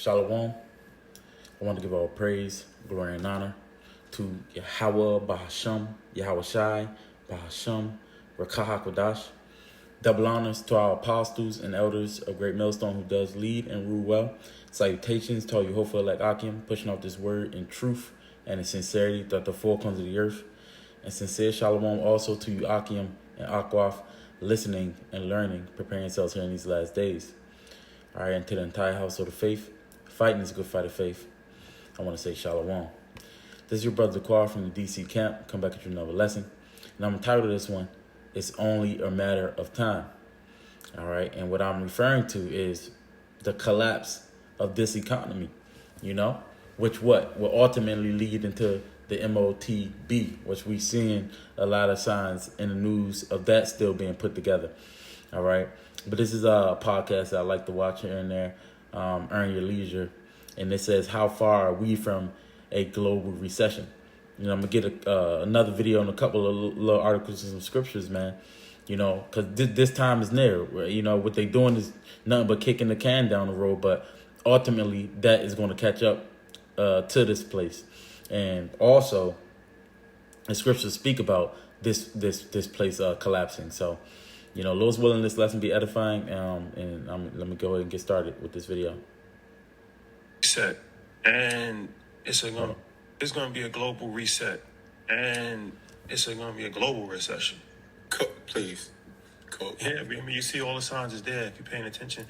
Shalom. I want to give all praise, glory, and honor to Yahweh Bahasham, Yahweh Shai, Bahasham, Rakah HaKodash. Double honors to our apostles and elders of Great Millstone who does lead and rule well. Salutations to all you hopeful like Akim, pushing out this word in truth and in sincerity throughout the four corners of the earth. And sincere shalom also to you Akim and Akwaf, listening and learning, preparing yourselves here in these last days. All right, and to the entire household of faith, fighting this good fight of faith, I want to say shalom. This is your brother Quar from the DC camp. Come back at you another lesson. And I'm entitled to this one, It's Only a Matter of Time. All right, and what I'm referring to is the collapse of this economy, which will ultimately lead into the MOTB, which we're seeing a lot of signs in the news of that still being put together. All right, but this is a podcast that I like to watch here and there, earn your leisure. And it says, how far are we from a global recession? I'm going to get another video and a couple of little articles and some scriptures, man. Because this time is near. What they doing is nothing but kicking the can down the road. But ultimately, that is going to catch up to this place. And also, the scriptures speak about this place collapsing. So, Lord's willing, this lesson be edifying. And let me go ahead and get started with this video. Reset, and it's going to be a global reset, and it's going to be a global recession. Please. Yeah, I mean, you see all the signs is there if you're paying attention.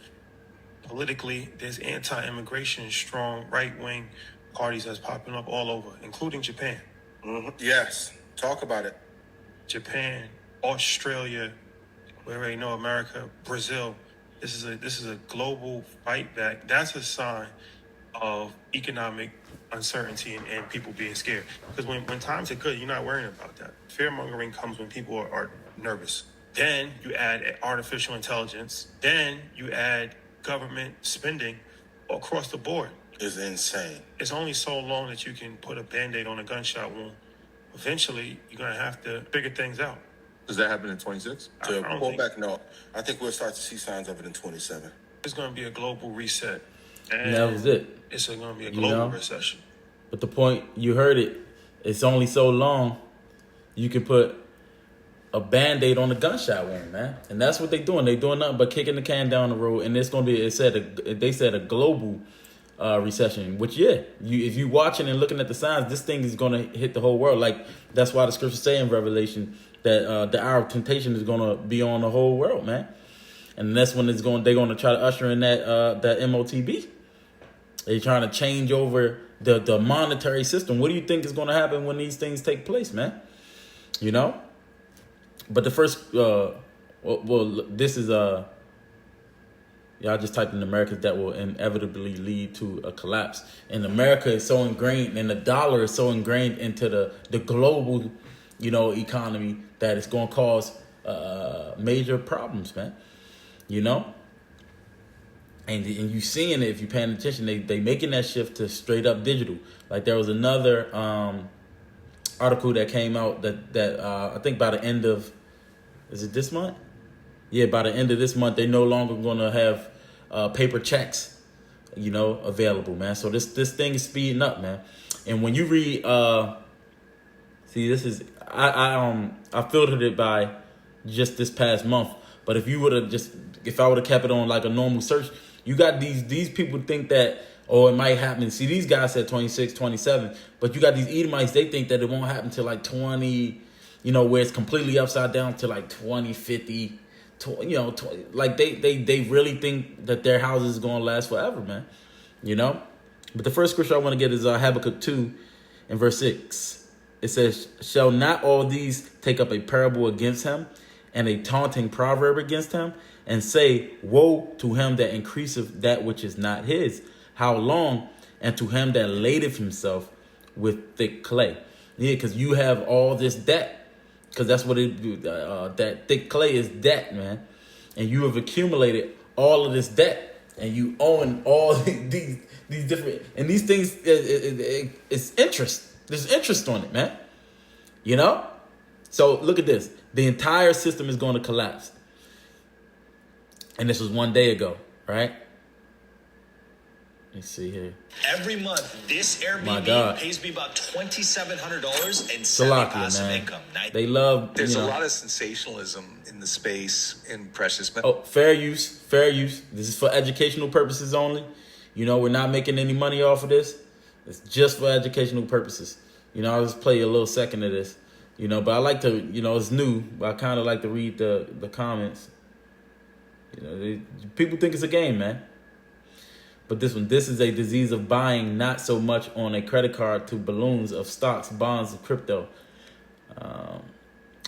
Politically, there's anti-immigration, strong right-wing parties that's popping up all over, including Japan. Mm-hmm. Yes, talk about it. Japan, Australia, we already know America, Brazil. This is a global fight back. That's a sign of economic uncertainty and people being scared. Because when times are good, you're not worrying about that. Fear-mongering comes when people are nervous. Then you add artificial intelligence. Then you add government spending across the board. It's insane. It's only so long that you can put a Band-Aid on a gunshot wound. Eventually, you're going to have to figure things out. Does that happen in 26? To pull back, no. I think we'll start to see signs of it in 27. It's going to be a global reset. And that was it. It's going to be a global recession. But the point, you heard it, it's only so long you can put a Band-Aid on a gunshot wound, man. And that's what they're doing. They're doing nothing but kicking the can down the road. And it's going to be, they said a global recession, which, if you watching and looking at the signs, this thing is going to hit the whole world. Like, that's why the scriptures say in Revelation that the hour of temptation is going to be on the whole world, man. And that's when they're going to try to usher in that MOTB. They're trying to change over the monetary system. What do you think is going to happen when these things take place, man? But the first, this is y'all just typed in America that will inevitably lead to a collapse. And America is so ingrained, and the dollar is so ingrained into the global, economy that it's going to cause major problems, man. And you seeing it if you're paying attention. They making that shift to straight up digital. Like there was another article that came out that I think by the end of, is it this month? Yeah, by the end of this month, they're no longer going to have paper checks, available, man. So this thing is speeding up, man. And when you read, see, this is I filtered it by just this past month. But if I would have kept it on like a normal search, you got these people think that, it might happen. See, these guys said 26, 27, but you got these Edomites, they think that it won't happen till like 20, where it's completely upside down to like 2050, 20, like they really think that their houses is going to last forever, man, But the first scripture I want to get is Habakkuk 2 and verse 6. It says, shall not all these take up a parable against him and a taunting proverb against him, and say, woe to him that increaseth that which is not his. How long? And to him that ladeth himself with thick clay. Yeah, because you have all this debt. Because that's what that thick clay is debt, man. And you have accumulated all of this debt. And you own all these different, and these things, it's interest. There's interest on it, man. So look at this. The entire system is going to collapse. And this was one day ago, right? Let me see here. Every month, this My God. Airbnb pays me about $2,700 in Salakia, man. income. They love, There's a lot of sensationalism in the space in precious metals. Oh, fair use, fair use. This is for educational purposes only. You know, we're not making any money off of this. It's just for educational purposes. You know, I'll just play a little second of this. You know, but I like to, you know, it's new, but I kind of like to read the comments. You know, people think it's a game, man. But this is a disease of buying not so much on a credit card to balloons of stocks, bonds, and crypto.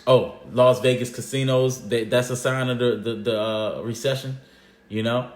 Las Vegas casinos, that's a sign of the recession, you know?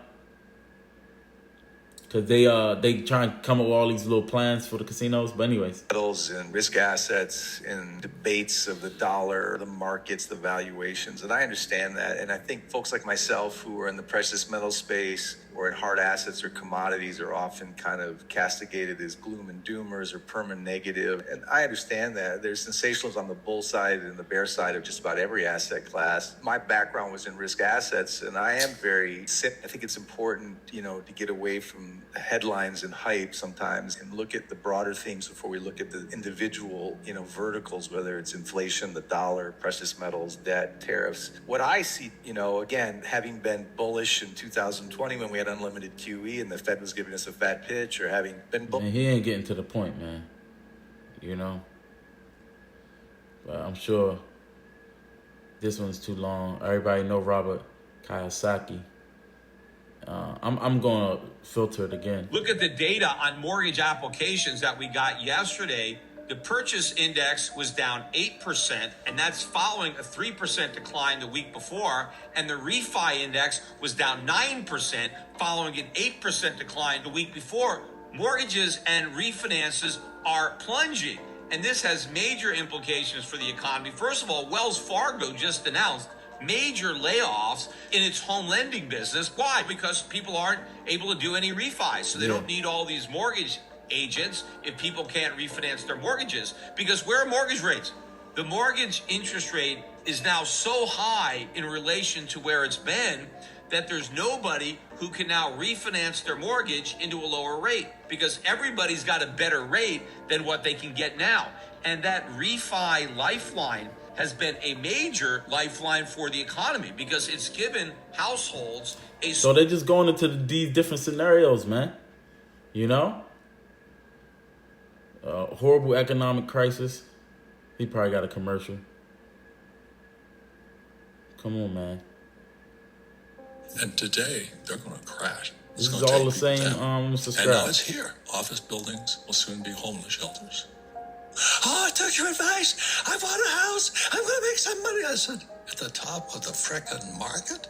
Because they try and come up with all these little plans for the casinos. But anyways. Metals and risk assets and debates of the dollar, the markets, the valuations. And I understand that. And I think folks like myself who are in the precious metal space or in hard assets or commodities are often kind of castigated as gloom and doomers or perma negative. And I understand that. There's sensationalism on the bull side and the bear side of just about every asset class. My background was in risk assets, and I am I think it's important, you know, to get away from headlines and hype sometimes and look at the broader themes before we look at the individual, you know, verticals, whether it's inflation, the dollar, precious metals, debt, tariffs. What I see, you know, again, having been bullish in 2020 when we had unlimited QE and the Fed was giving us a fat pitch, or having been bullish. Man, he ain't getting to the point, man. You know? But I'm sure this one's too long. Everybody know Robert Kiyosaki. I'm going to filter it again. Look at the data on mortgage applications that we got yesterday. The purchase index was down 8%, and that's following a 3% decline the week before. And the refi index was down 9%, following an 8% decline the week before. Mortgages and refinances are plunging, and this has major implications for the economy. First of all, Wells Fargo just announced major layoffs in its home lending business. Why? Because people aren't able to do any refis, so they don't need all these mortgage agents if people can't refinance their mortgages. Because where are mortgage rates? The mortgage interest rate is now so high in relation to where it's been that there's nobody who can now refinance their mortgage into a lower rate, because everybody's got a better rate than what they can get now. And that refi lifeline has been a major lifeline for the economy because it's given households a... So they're just going into these different scenarios, man. You know? Horrible economic crisis. He probably got a commercial. Come on, man. And today, they're going to crash. This is all the same, Mr. And now Scrap. it's here. Office buildings will soon be homeless shelters. Oh, I took your advice. I bought a house. I'm going to make some money. I said, at the top of the frickin' market?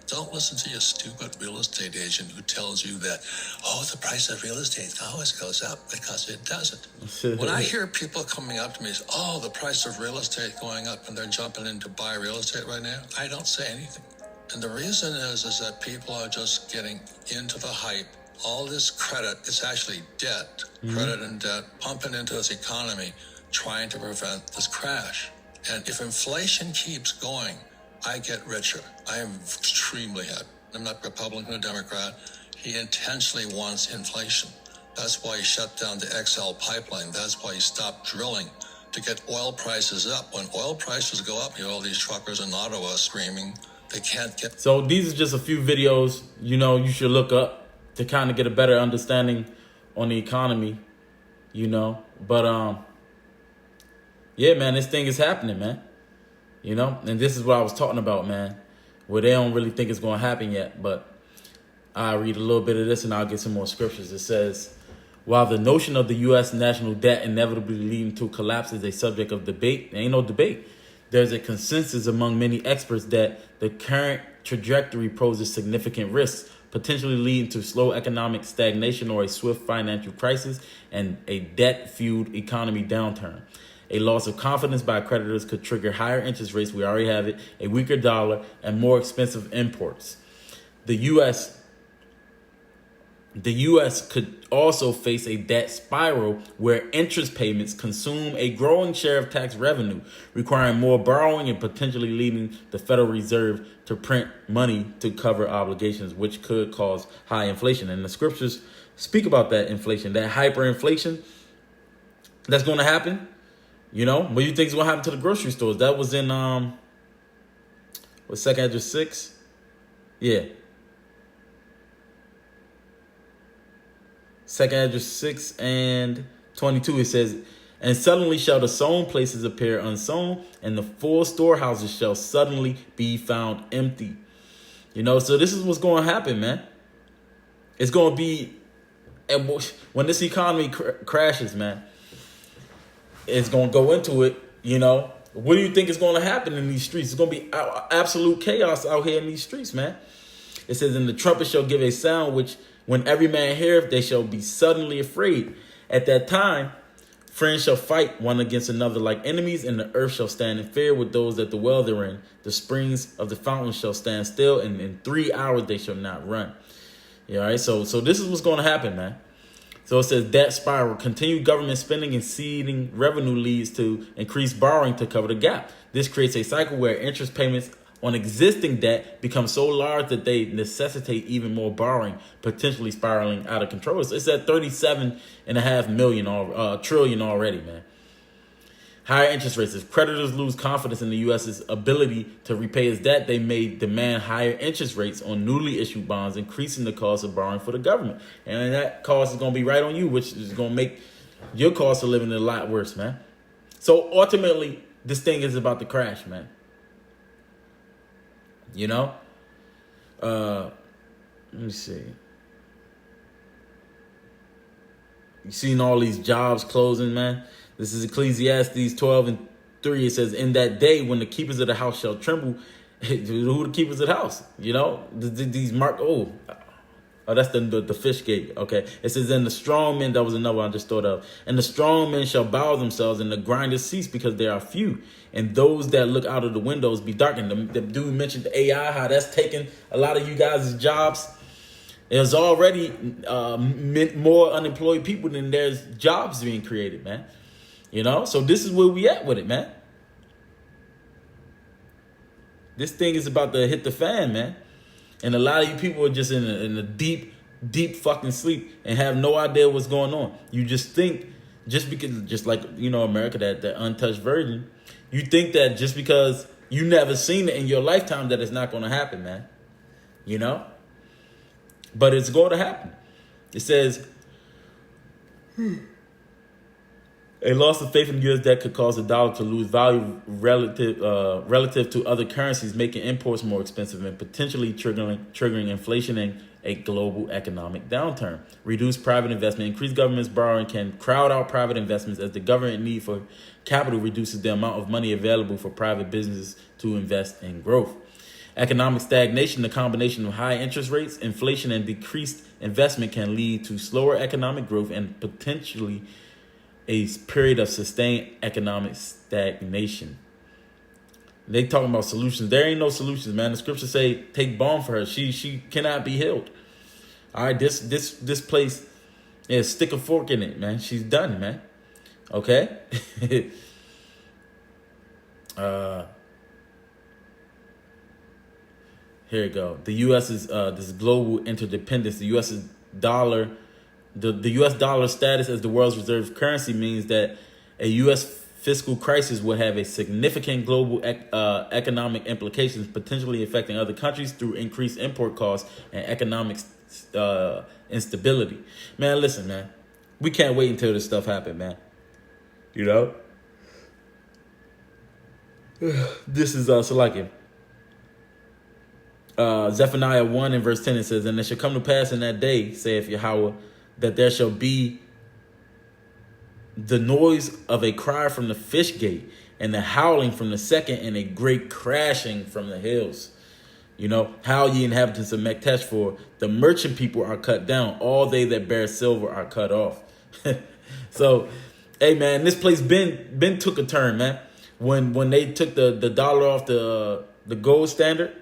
Don't listen to your stupid real estate agent who tells you that, oh, the price of real estate always goes up, because it doesn't. When I hear people coming up to me and say, oh, the price of real estate going up and they're jumping in to buy real estate right now, I don't say anything. And the reason is that people are just getting into the hype. All this credit, it's actually debt, credit and debt, pumping into this economy, trying to prevent this crash. And if inflation keeps going, I get richer. I am extremely happy. I'm not Republican or Democrat. He intentionally wants inflation. That's why he shut down the XL pipeline. That's why he stopped drilling, to get oil prices up. When oil prices go up, you know, all these truckers in Ottawa screaming, they can't get... So these are just a few videos, you know, you should look up to kind of get a better understanding on the economy, you know. But, yeah, man, this thing is happening, man. You know, and this is what I was talking about, man, where they don't really think it's going to happen yet. But I'll read a little bit of this and I'll get some more scriptures. It says, while the notion of the U.S. national debt inevitably leading to collapse is a subject of debate, there ain't no debate. There's a consensus among many experts that the current trajectory poses significant risks, potentially leading to slow economic stagnation or a swift financial crisis and a debt-fueled economy downturn. A loss of confidence by creditors could trigger higher interest rates, we already have it, a weaker dollar, and more expensive imports. The U.S. could also face a debt spiral where interest payments consume a growing share of tax revenue, requiring more borrowing and potentially leading the Federal Reserve to print money to cover obligations, which could cause high inflation. And the scriptures speak about that inflation, that hyperinflation that's going to happen. You know, what do you think is going to happen to the grocery stores? That was in, what, second address 6? Yeah. Second address 6 and 22, it says, and suddenly shall the sown places appear unsown, and the full storehouses shall suddenly be found empty. You know, so this is what's going to happen, man. It's going to be, when this economy crashes, man, it's going to go into it, you know. What do you think is going to happen in these streets? It's going to be absolute chaos out here in these streets, man. It says, and the trumpet shall give a sound, which when every man heareth, they shall be suddenly afraid. At that time, friends shall fight one against another like enemies, and the earth shall stand in fear with those that dwell therein. The springs of the fountains shall stand still, and in 3 hours they shall not run. Yeah, all right, so this is what's going to happen, man. So it says debt spiral, continued government spending and ceding revenue leads to increased borrowing to cover the gap. This creates a cycle where interest payments on existing debt become so large that they necessitate even more borrowing, potentially spiraling out of control. It's at 37.5 trillion already, man. Higher interest rates. If creditors lose confidence in the U.S.'s ability to repay its debt, they may demand higher interest rates on newly issued bonds, increasing the cost of borrowing for the government. And that cost is going to be right on you, which is going to make your cost of living a lot worse, man. So ultimately, this thing is about to crash, man. You know? Let me see. You seen all these jobs closing, man? This is Ecclesiastes 12:3. It says, in that day when the keepers of the house shall tremble. Who the keepers of the house? You know? These that's the fish gate. Okay. It says, and the strong men, that was another one I just thought of. And the strong men shall bow themselves, and the grinders cease, because there are few. And those that look out of the windows be darkened. The dude mentioned the AI, how that's taking a lot of you guys' jobs. There's already more unemployed people than there's jobs being created, man. You know? So this is where we at with it, man. This thing is about to hit the fan, man. And a lot of you people are just in a deep, deep fucking sleep and have no idea what's going on. You just think, just like, you know, America, that untouched virgin, you think that just because you never seen it in your lifetime that it's not going to happen, man. You know? But it's going to happen. It says, a loss of faith in the U.S. debt could cause the dollar to lose value relative to other currencies, making imports more expensive and potentially triggering inflation and a global economic downturn. Reduced private investment. Increased government's borrowing can crowd out private investments, as the government need for capital reduces the amount of money available for private businesses to invest in growth. Economic stagnation. The combination of high interest rates, inflation, and decreased investment can lead to slower economic growth and potentially a period of sustained economic stagnation. They talking about solutions. There ain't no solutions, man. The scriptures say, take balm for her. She cannot be healed. All right, this place, stick a fork in it, man. She's done, man. Okay? Here you go. The U.S. is this global interdependence. The U.S.'s dollar. The U.S. dollar status as the world's reserve currency means that a U.S. fiscal crisis would have a significant global economic implications, potentially affecting other countries through increased import costs and economic instability. Man, listen, man. We can't wait until this stuff happens, man. You know? This is Salakia. Zephaniah 1 and verse 10, it says, and it shall come to pass in that day, saith Yahweh, that there shall be the noise of a cry from the fish gate, and the howling from the second, and a great crashing from the hills. You know, howl ye inhabitants of Mektesh, for the merchant people are cut down. All they that bear silver are cut off. So, hey, man, this place been took a turn, man. When they took the dollar off the gold standard,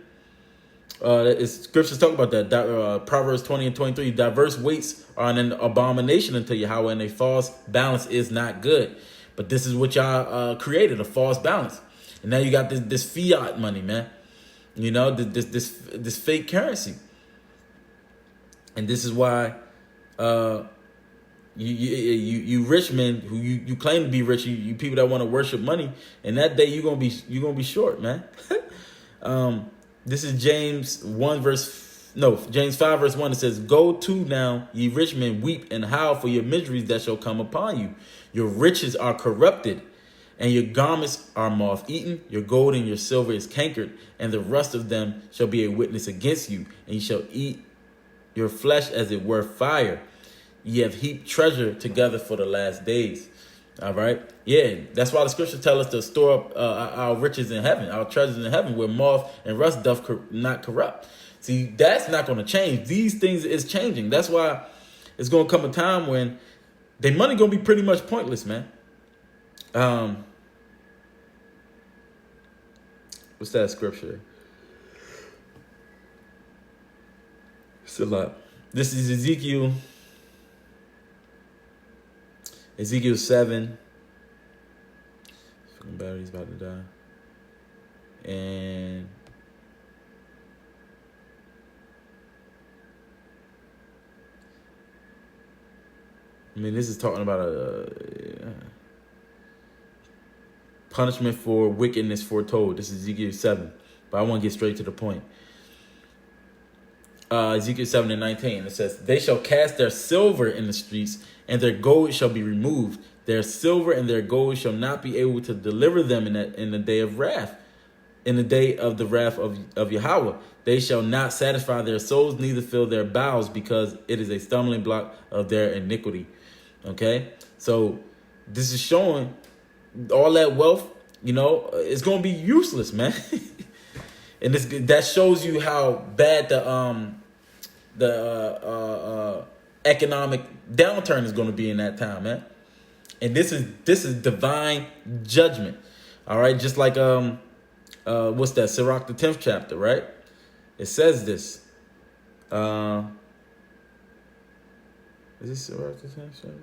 scriptures talk about that. Proverbs 20 and 23. Diverse weights are an abomination unto Yahweh, and a false balance is not good. But this is what y'all created, a false balance. And now you got this fiat money, man. You know, this fake currency. And this is why You rich men who you claim to be rich, you people that want to worship money, and that day you're gonna be short, man. This is James 5 verse 1. It says, "Go to now, ye rich men, weep and howl for your miseries that shall come upon you. Your riches are corrupted, and your garments are moth eaten. Your gold and your silver is cankered, and the rust of them shall be a witness against you, and you shall eat your flesh as it were fire. Ye have heaped treasure together for the last days." All right. Yeah, that's why the scriptures tell us to store up our riches in heaven, our treasures in heaven, where moth and rust doth not corrupt. See, that's not going to change. These things is changing. That's why it's going to come a time when their money going to be pretty much pointless, man. What's that scripture? It's a lot. This is Ezekiel 7. Fucking battery's about to die. And I mean, this is talking about a punishment for wickedness foretold. This is Ezekiel 7. But I want to get straight to the point. Ezekiel 7:19. It says, "They shall cast their silver in the streets, and their gold shall be removed. Their silver and their gold shall not be able to deliver them in the day of wrath, in the day of the wrath of Yahweh. They shall not satisfy their souls, neither fill their bowels, because it is a stumbling block of their iniquity." Okay, so this is showing all that wealth, it's going to be useless, man. And that shows you how bad the economic downturn is going to be in that time, man. And this is divine judgment. All right, just like what's that? Sirach, the 10th chapter, right? It says this. Is this Sirach, the 10th chapter?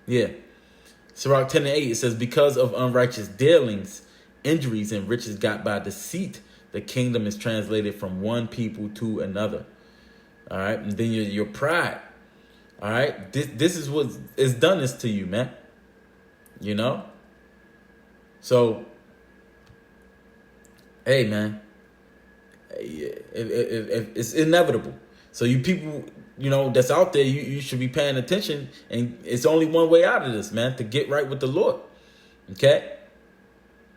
Yeah, Sirach 10:8. It says, "Because of unrighteous dealings, injuries, and riches got by deceit, the kingdom is translated from one people to another." All right, and then your pride. All right, this is what is done this to you, man. So, hey, man, if it's inevitable. So you people, that's out there, you should be paying attention, and it's only one way out of this, man, to get right with the Lord. Okay.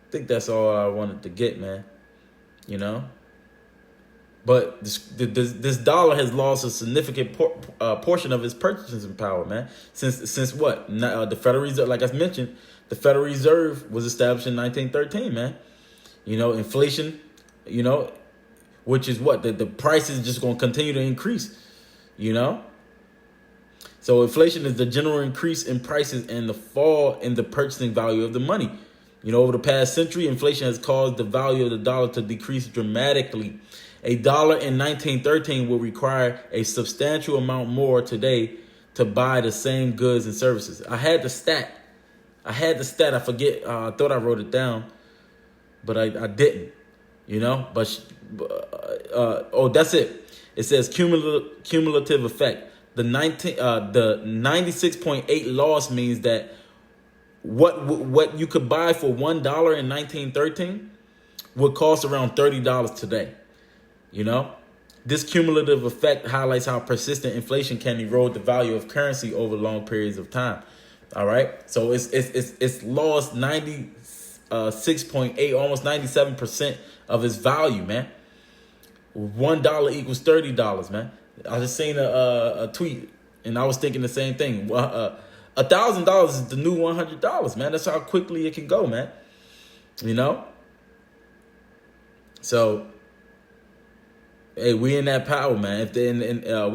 I think that's all I wanted to get, man. But this dollar has lost a significant portion of its purchasing power, man. Since what? The Federal Reserve, like I mentioned, the Federal Reserve was established in 1913, man. Inflation, which is what? The price is just going to continue to increase, So inflation is the general increase in prices and the fall in the purchasing value of the money. Over the past century, inflation has caused the value of the dollar to decrease dramatically. A dollar in 1913 will require a substantial amount more today to buy the same goods and services. I had the stat. I forget. I thought I wrote it down, but I didn't. But that's it. It says cumulative effect. The 96.8 loss means that what you could buy for $1 in 1913 would cost around $30 today. This cumulative effect highlights how persistent inflation can erode the value of currency over long periods of time. All right, so it's lost 96.8, almost 97% of its value, man. $1 equals $30, man. I just seen a tweet, and I was thinking the same thing. $1,000 is the new $100, man. That's how quickly it can go, man. So, hey, we in that power, man. We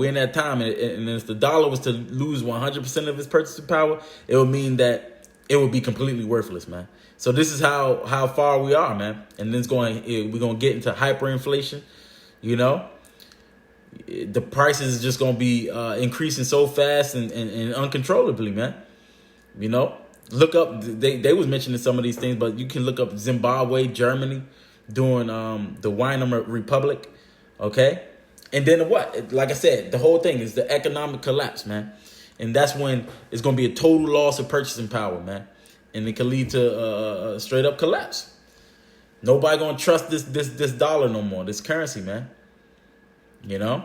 in that time, and if the dollar was to lose 100% of its purchasing power, it would mean that it would be completely worthless, man. So this is how far we are, man. And then we're gonna get into hyperinflation. The prices is just gonna be increasing so fast and uncontrollably, man. Look up. They was mentioning some of these things, but you can look up Zimbabwe, Germany, during the Weimar Republic. Okay, And then what? Like I said, the whole thing is the economic collapse, man. And that's when it's going to be a total loss of purchasing power, man. And it can lead to a straight up collapse. Nobody going to trust this dollar no more, this currency, man. You know,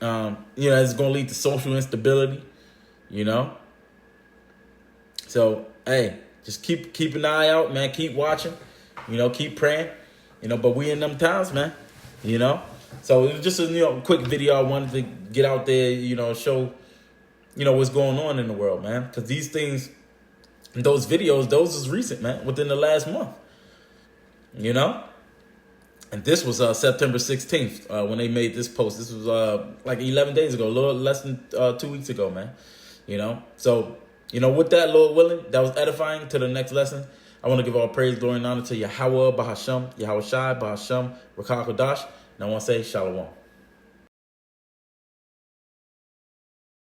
it's going to lead to social instability, you know. So, hey, just keep an eye out, man. Keep watching, keep praying, but we in them times, man, So it was just a, quick video. I wanted to get out there, show, what's going on in the world, man. Because these things, those videos, those is recent, man, within the last month, And this was September 16th when they made this post. This was like 11 days ago, a little less than 2 weeks ago, man. So, with that, Lord willing, that was edifying. To the next lesson, I want to give all praise, glory, and honor to Yahweh, Bahasham, Yahweh Shai, Bahasham, Rakah Kodash. And I want to say Shalom.